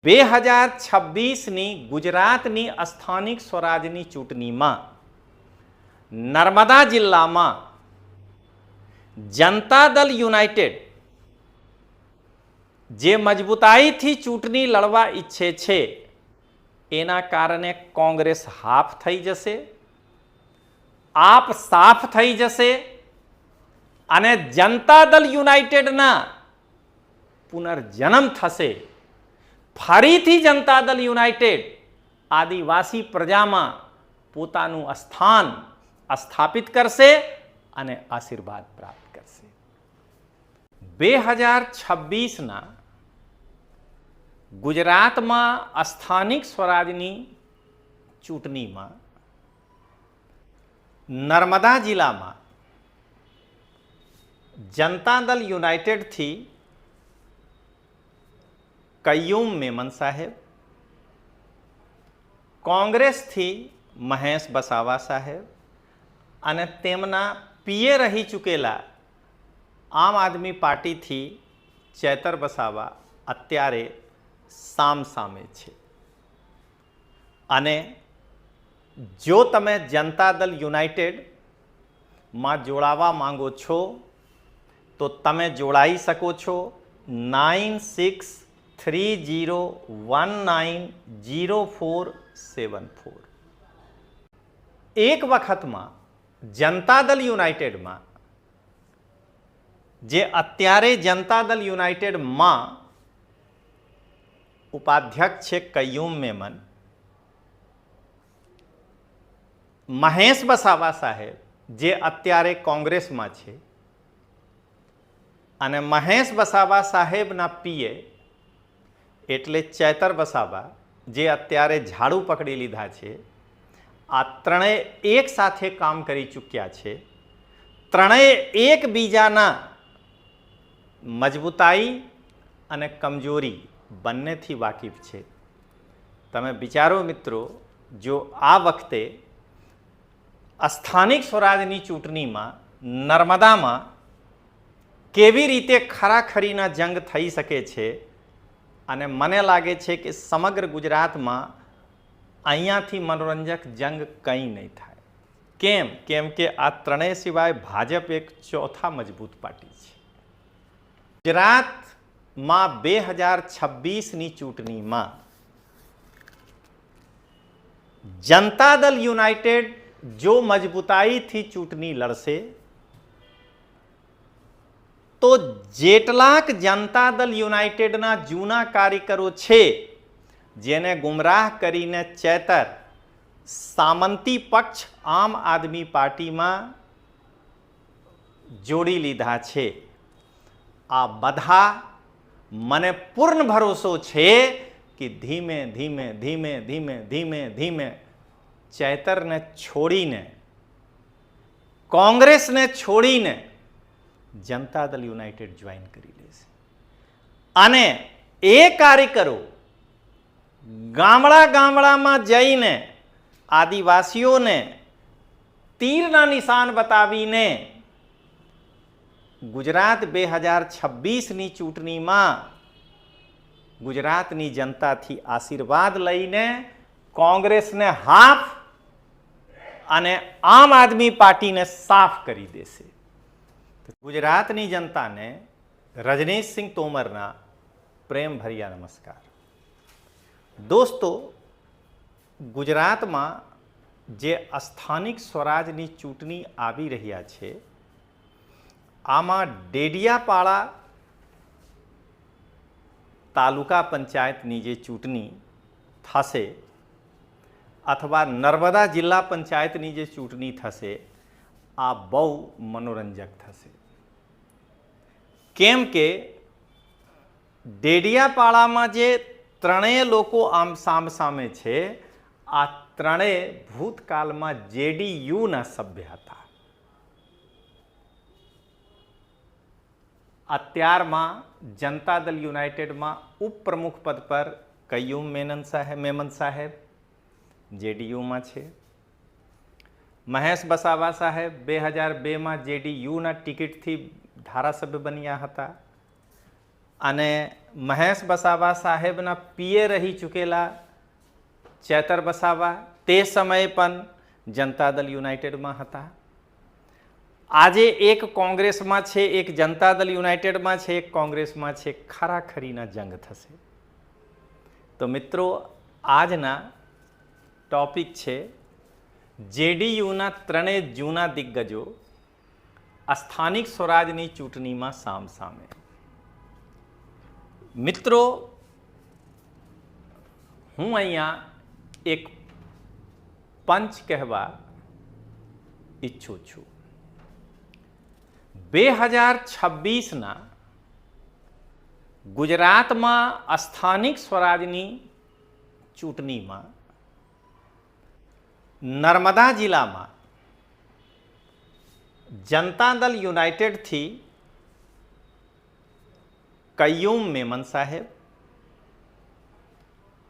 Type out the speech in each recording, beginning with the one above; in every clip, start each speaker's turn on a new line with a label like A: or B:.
A: 2026ની ગુજરાતની સ્થાનિક સ્વરાજની ચૂંટણીમાં નર્મદા જિલ્લામાં જનતા દળ યુનાઇટેડ જે મજબૂતાઈથી ચૂંટણી લડવા ઈચ્છે છે એના કારણે કોંગ્રેસ હાફ થઈ જશે, આપ સાફ થઈ જશે અને જનતા દળ યુનાઇટેડના પુનર્જન્મ થશે। ફરીથી જનતા દળ યુનાઇટેડ આદિવાસી પ્રજામાં પોતાનું સ્થાન સ્થાપિત કરશે અને આશીર્વાદ પ્રાપ્ત કરશે। 2026ના ગુજરાતમાં સ્થાનિક સ્વરાજની ચૂંટણીમાં નર્મદા જિલ્લામાં જનતા દળ યુનાઇટેડથી કય્યુમ મેમન સાહેબ, કોંગ્રેસથી મહેશ વસાવા સાહેબ અને તેમના પીએ રહી ચૂકેલા આમ આદમી પાર્ટીથી ચેતર વસાવા અત્યારે સામસામે છે। અને જો તમે જનતા દળ યુનાઇટેડમાં જોડાવા માંગો છો તો તમે જોડાઈ શકો છો। 9630190474 એક વખતમાં જનતા દળ યુનાઇટેડમાં જે અત્યારે જનતા દળ યુનાઇટેડમાં ઉપાધ્યક્ષ છે કય્યુમ મેમન, મહેશ વસાવા સાહેબ જે અત્યારે કોંગ્રેસમાં છે અને મહેશ વસાવા સાહેબના પીએ એટલે ચેતર વસાવા જે અત્યારે ઝાડુ પકડી લીધા છે, આ ત્રણેય એક સાથે કામ કરી ચૂક્યા છે। ત્રણેય એકબીજાના મજબૂતાઈ અને કમજોરી બંનેથી વાકેફ છે। તમે વિચારો મિત્રો, જો આ વખતે સ્થાનિક સ્વરાજની ચૂંટણીમાં નર્મદામાં કેવી રીતે ખરાખરીના જંગ થઈ શકે છે અને મને લાગે છે કે સમગ્ર ગુજરાતમાં અહીંયાથી મનોરંજક જંગ કંઈ નહીં થાય। કેમ કે આ ત્રણેય સિવાય ભાજપ એક ચોથા મજબૂત પાર્ટી છે। ગુજરાતમાં 2026ની ચૂંટણીમાં જનતા દળ યુનાઇટેડ જો મજબૂતાઈથી ચૂંટણી લડશે તો જેટલાક જનતા દળ યુનાઇટેડના જૂના કાર્યકરો છે જેને ગુમરાહ કરીને ચેતર સામંતી પક્ષ આમ આદમી પાર્ટીમાં જોડી લીધા છે, આ બધા મને પૂર્ણ ભરોસો છે કે ધીમે ધીમે ધીમે ધીમે ધીમે ધીમે ચેતરને છોડીને, કોંગ્રેસને છોડીને જનતા દળ યુનાઇટેડ જોઈન કરી લેશે અને એ કાર્યકરો ગામડામાં જઈને આદિવાસીઓને તીરના નિશાન બતાવીને ગુજરાત 2026ની ચૂંટણીમાં ગુજરાતની જનતાથી આશીર્વાદ લઈને કોંગ્રેસને હાફ અને આમ આદમી પાર્ટીને સાફ કરી દેશે। ગુજરાતની જનતાને રજનીશસિંહ તોમરના પ્રેમ ભર્યા નમસ્કાર। દોસ્તો, ગુજરાતમાં જે સ્થાનિક સ્વરાજની ચૂંટણી આવી રહ્યા છે આમાં ડેડિયાપાડા તાલુકા પંચાયતની જે ચૂંટણી થશે અથવા નર્મદા જિલ્લા પંચાયતની જે ચૂંટણી થશે આ બહુ મનોરંજક થશે। કેમ કે ડેડિયાપાડામાં જે ત્રણેય લોકો આમ સામસામે છે આ ત્રણેય ભૂતકાળમાં જેડીયુના સભ્ય હતા। અત્યારમાં જનતા દળ યુનાઇટેડમાં ઉપપ્રમુખ પદ પર કય્યુમ મેમન સાહેબ જેડીયુમાં છે। મહેશ વસાવા સાહેબ 2002માં જેડીયુના ટિકિટથી ધારાસભ્ય બન્યા હતા અને મહેશ વસાવા સાહેબના પીએ રહી ચૂકેલા ચેતર વસાવા તે સમયે પણ જનતા દળ યુનાઇટેડમાં હતા. આજે એક કોંગ્રેસમાં છે, એક જનતા દળ યુનાઇટેડમાં છે, એક કોંગ્રેસમાં છે. ખરાખરીના જંગ થશે. તો મિત્રો, આજના ટોપિક છે જેડીયુના ત્રણેય જૂના દિગ્ગજો સ્થાનિક સ્વરાજની ચૂંટણીમાં સામસામે. મિત્રો, હું અહીંયા એક પંચ કહેવા ઈચ્છું છું. 2026ના ગુજરાતમાં સ્થાનિક સ્વરાજની ચૂંટણીમાં નર્મદા જિલ્લામાં જનતા દળ યુનાઇટેડથી કય્યુમ મેમન સાહેબ,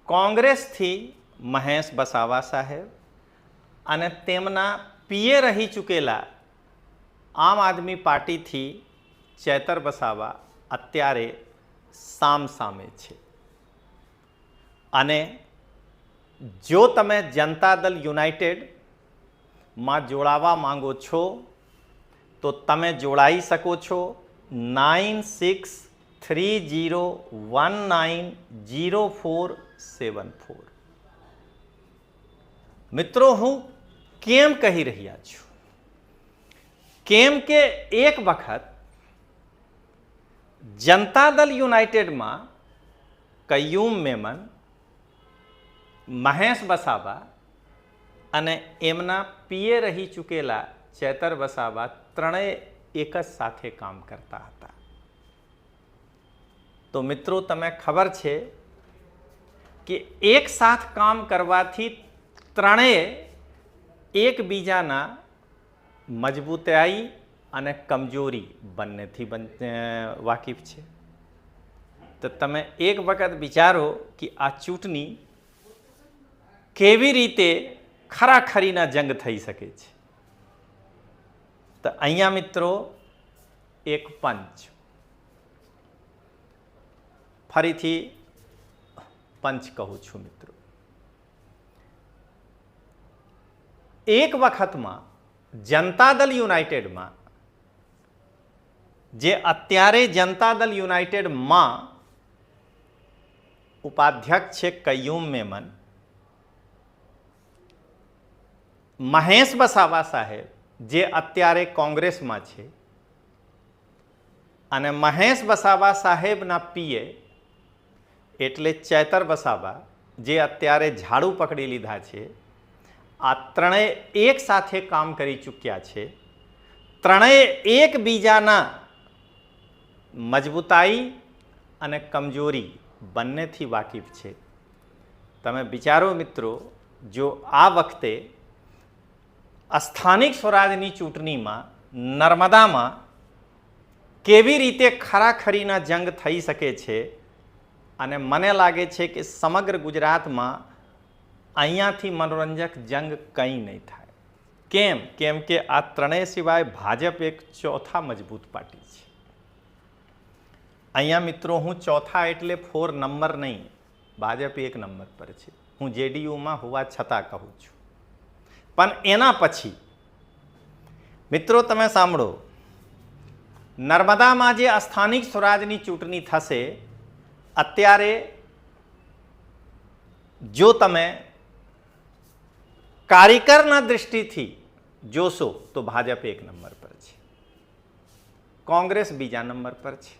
A: કોંગ્રેસથી મહેશ વસાવા સાહેબ અને તેમના પીએ રહી ચૂકેલા આમ આદમી પાર્ટીથી ચેતર વસાવા અત્યારે સામસામે છે. અને જો તમે જનતા દળ યુનાઇટેડમાં જોડાવા માંગો છો તો તમે જોડાઈ શકો છો. 9630190474. મિત્રો, હું કેમ કહી રહ્યા છું? કેમ કે એક વખત જનતા દળ યુનાઇટેડમાં કય્યુમ મેમન, મહેશ વસાવા અને એમના પીએ રહી ચૂકેલા ચેતર વસાવા ત્રણેય એક જ સાથે કામ કરતા હતા. તો મિત્રો, તમે ખબર છે કે એક સાથ કામ કરવાથી ત્રણેય એકબીજાના મજબૂતાઈ અને કમજોરી બંનેથી વાકેફ છે. તો તમે એક વખત વિચારો કે આ ચૂંટણી કેવી રીતે ખરાખરીના જંગ થઈ શકે છે. તો અહીંયા મિત્રો એક પંચ, ફરીથી પંચ કહું છું મિત્રો. એક વખતમાં જનતા દળ યુનાઇટેડમાં, જે અત્યારે જનતા દળ યુનાઇટેડમાં ઉપાધ્યક્ષ છે કય્યુમ મેમન, મહેશ વસાવા સાહેબ જે અત્યારે કોંગ્રેસમાં છે, અને મહેશ વસાવા સાહેબના પીએ એટલે ચેતર વસાવા જે અત્યારે ઝાડુ પકડી લીધા છે, આ ત્રણેય એક સાથે કામ કરી ચૂક્યા છે. ત્રણેય એકબીજાના મજબૂતાઈ અને કમજોરી બંનેથી વાકેફ છે. તમે વિચારો મિત્રો, જો આ વખતે સ્થાનિક સ્વરાજની ચૂંટણીમાં નર્મદામાં કેવી રીતે ખરાખરીના જંગ થઈ શકે છે. અને મને લાગે છે કે સમગ્ર ગુજરાતમાં અહીંયાથી મનોરંજક જંગ કંઈ નહીં થાય. કેમ? કેમ કે આ ત્રણેય સિવાય ભાજપ એક ચોથા મજબૂત પાર્ટી છે. અહીંયા મિત્રો, હું ચોથા એટલે 4 નંબર નહીં, ભાજપ 1 નંબર પર છે. હું જેડીયુમાં હોવા છતાં કહું છું. પણ એના પછી મિત્રો તમે સાંભળો, નર્મદામાં જે સ્થાનિક સ્વરાજની ચૂંટણી થશે, અત્યારે જો તમે કાર્યકરના દૃષ્ટિથી જોશો તો ભાજપ 1 નંબર પર છે, કોંગ્રેસ બીજા નંબર પર છે,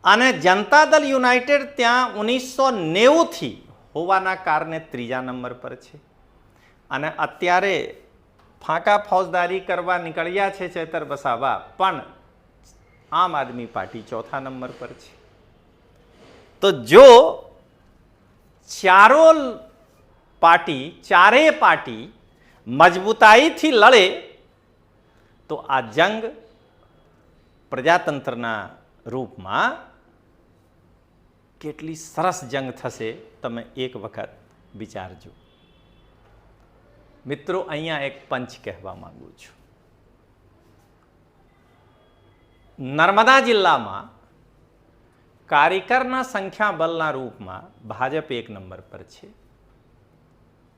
A: અને જનતા દળ યુનાઇટેડ ત્યાં 1990થી હોવાના કારણે 3જા નંબર પર છે. અને અત્યારે ફાંકા ફોજદારી કરવા નીકળ્યા છે ચેતર વસાવા, પણ આમ આદમી પાર્ટી 4થા નંબર પર છે. તો જો ચારેય પાર્ટી મજબૂતાઈથી લડે તો આ જંગ પ્રજાતંત્રના રૂપમાં કેટલી સરસ જંગ થશે, તમે એક વખત વિચારજો. મિત્રો, અહીંયા એક પંચ કહેવા માંગુ છું. નર્મદા જિલ્લામાં કાર્યકરના સંખ્યાબળના રૂપમાં ભાજપ 1 નંબર પર છે,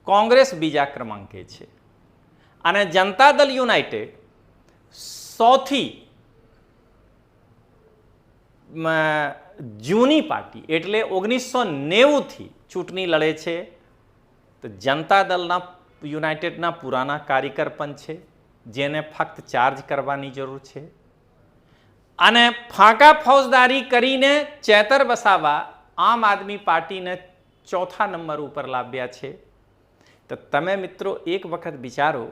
A: કોંગ્રેસ બીજા ક્રમાંકે છે અને જનતા દળ યુનાઇટેડ સૌથી જૂની પાર્ટી એટલે 1990થી ચૂંટણી લડે છે. તો જનતા દળના યુનાઇટેડના પુરાના કાર્યકર પણ છે, જેને ફક્ત ચાર્જ કરવાની જરૂર છે અને ફાંકા ફૌજદારી કરીને ચેતર વસાવા આમ આદમી પાર્ટીને 4થા નંબર ઉપર લાવ્યા છે. તો તમે મિત્રો એક વખત વિચારો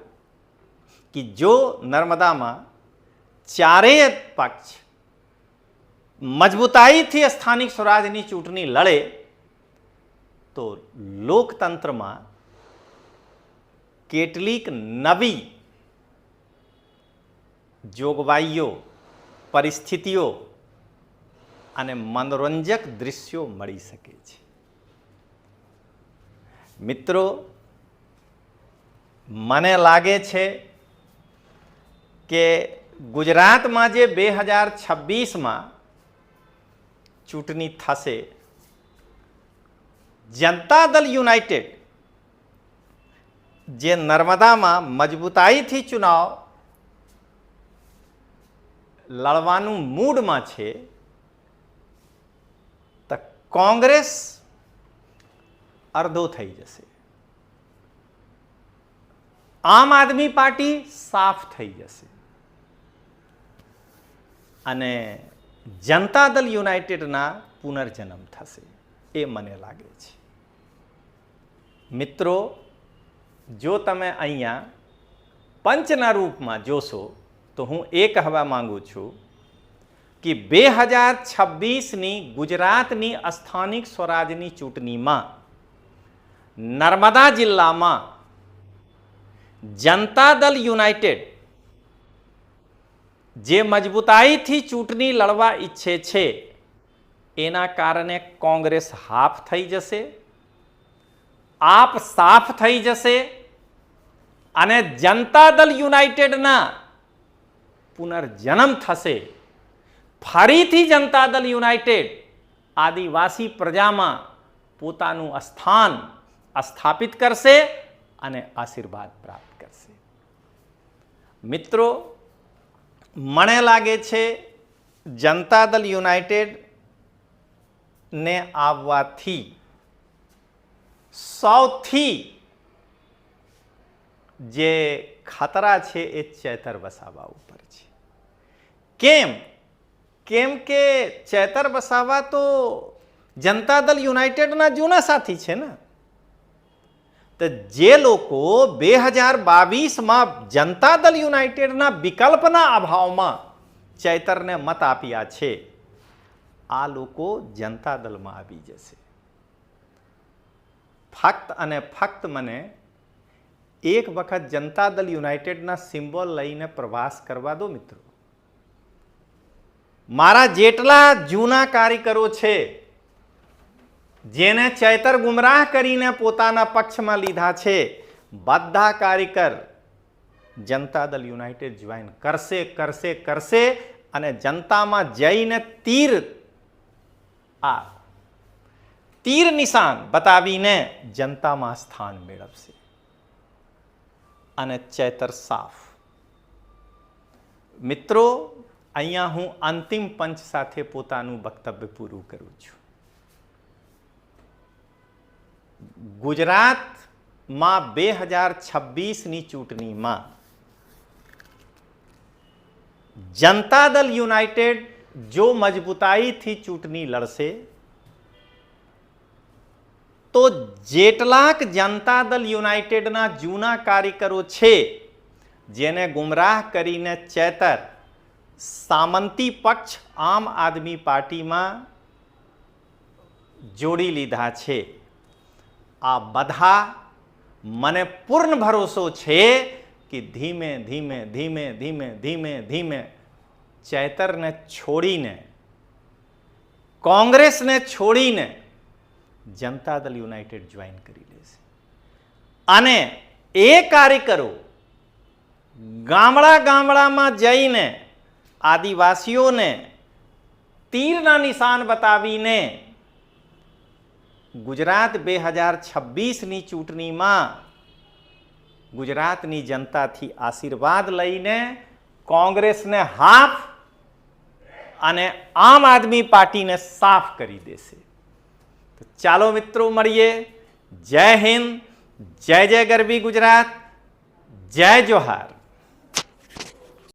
A: કે જો નર્મદામાં ચારેય પક્ષ મજબૂતાઈથી સ્થાનિક સ્વરાજની ચૂંટણી લડે તો લોકતંત્રમાં કેટલીક નવી જોગવાઈઓ, પરિસ્થિતિઓ અને મનોરંજક દૃશ્યો મળી શકે છે. મિત્રો, મને લાગે છે કે ગુજરાતમાં જે 2026માં ચૂંટણી થશે, જનતા દળ યુનાઇટેડ જે નર્મદામાં મજબૂતાઈથી ચુનાવ લડવાનું મૂડમાં છે, તો કોંગ્રેસ અડધો થઈ જશે, આમ આદમી પાર્ટી સાફ થઈ જશે અને જનતા દળ યુનાઇટેડના પુનર્જન્મ થશે, એ મને લાગે છે. મિત્રો, જો તમે અહીંયા પંચના રૂપમાં જોશો તો હું એ કહેવા માંગુ છું કે 2026ની ગુજરાતની સ્થાનિક સ્વરાજની ચૂંટણીમાં નર્મદા જિલ્લામાં જનતા દળ યુનાઇટેડ જે મજબૂતાઈથી ચૂંટણી લડવા ઈચ્છે છે, એના કારણે કોંગ્રેસ હાફ થઈ જશે, આપ સાફ થઈ જશે અને જનતા દળ યુનાઇટેડના પુનર્જન્મ થશે. ફરીથી જનતા દળ યુનાઇટેડ આદિવાસી પ્રજામાં પોતાનું સ્થાન સ્થાપિત કરશે અને આશીર્વાદ પ્રાપ્ત કરશે. મિત્રો, મને લાગે છે જનતા દળ યુનાઇટેડ ને આવવાથી સૌથી જે ખતરા છે એ ચેતર વસાવા ઉપર છે. કેમ કે ચેતર વસાવા તો જનતા દળ યુનાઇટેડના જૂના સાથી છે ને. તો જે લોકો 2022માં જનતા દળ યુનાઇટેડના વિકલ્પના અભાવમાં ચૈતરને મત આપ્યા છે, આ લોકો જનતા દળમાં આવી જશે. ફક્ત અને ફક્ત મને એક વખત જનતા દળ યુનાઇટેડના સિમ્બોલ લઈને પ્રવાસ કરવા દો મિત્રો. મારા જેટલા જૂના કાર્યકરો છે, જેને ચૈતર ગુમરાહ કરીને પોતાના પક્ષમાં લીધા છે, બધા કાર્યકર જનતા દળ યુનાઇટેડ જોઈન કરશે અને જનતામાં જઈને તીર નિશાન બતાવીને જનતામાં સ્થાન મેળવશે અને ચૈતર સાફ. મિત્રો, અહીંયા હું અંતિમ પંચ સાથે પોતાનું વક્તવ્ય પૂરું કરું છું. ગુજરાતમાં 2026ની ચૂંટણીમાં જનતા દળ યુનાઇટેડ જો મજબૂતાઈથી ચૂંટણી લડશે તો જેટલાક જનતા દળ યુનાઇટેડના જૂના કાર્યકરો છે, જેને ગુમરાહ કરીને ચેતર સામંતી પક્ષ આમ આદમી પાર્ટીમાં જોડી લીધા છે, આ બધા મને પૂર્ણ ભરોસો છે કે ધીમે ધીમે ચૈતરને છોડીને, કોંગ્રેસને છોડીને જનતા દળ યુનાઇટેડ જોઈન કરી લેશે અને એ કાર્યકરો ગામડામાં જઈને આદિવાસીઓને તીરના નિશાન બતાવીને ગુજરાત 2026ની ચૂંટણીમાં ગુજરાતની જનતાથી આશીર્વાદ લઈને કોંગ્રેસને હાફ અને આમ આદમી પાર્ટીને સાફ કરી દેશે. તો ચાલો મિત્રો મળીએ. જય હિન્દ, જય જય ગરવી ગુજરાત, જય જોહાર.